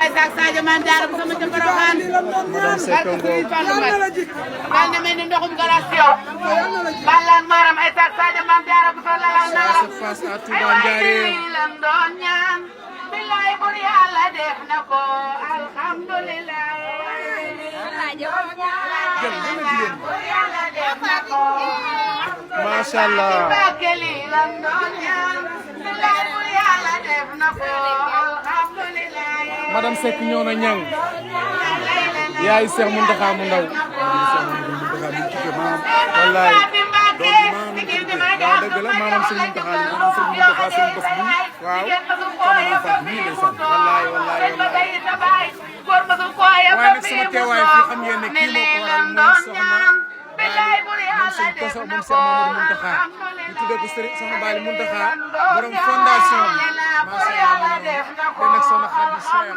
Isaac Sadio Mame Diarra bu sama ca Porokhane madame Seck Ngo yal na mel ni ndoxum galas yow ballan maram Isaac Sadio Mame Diarra bu sol lalal na ça se passe à Touba Ndiarème lan doon ñaan billaay bur yàlla def na ko alhamdulillah macha allah madame Seck ñëw na ñang yaay Cheikh Mountakha mu ndaw wallaay waaw dëgg la maanaam Serigne Mountakha Serigne Bass bi waaw wallaay wallaay wallaay waaye nag sama teewaay fii xam ngeen ne kii moo ko waral mooy soxna moom sëñ Koso moom Cheikh Mamadou Mountakha ñu tuddee ko Serigne soxna Bali Mountakha borom fondation bi macha allah te nag soxna Khady Cheikh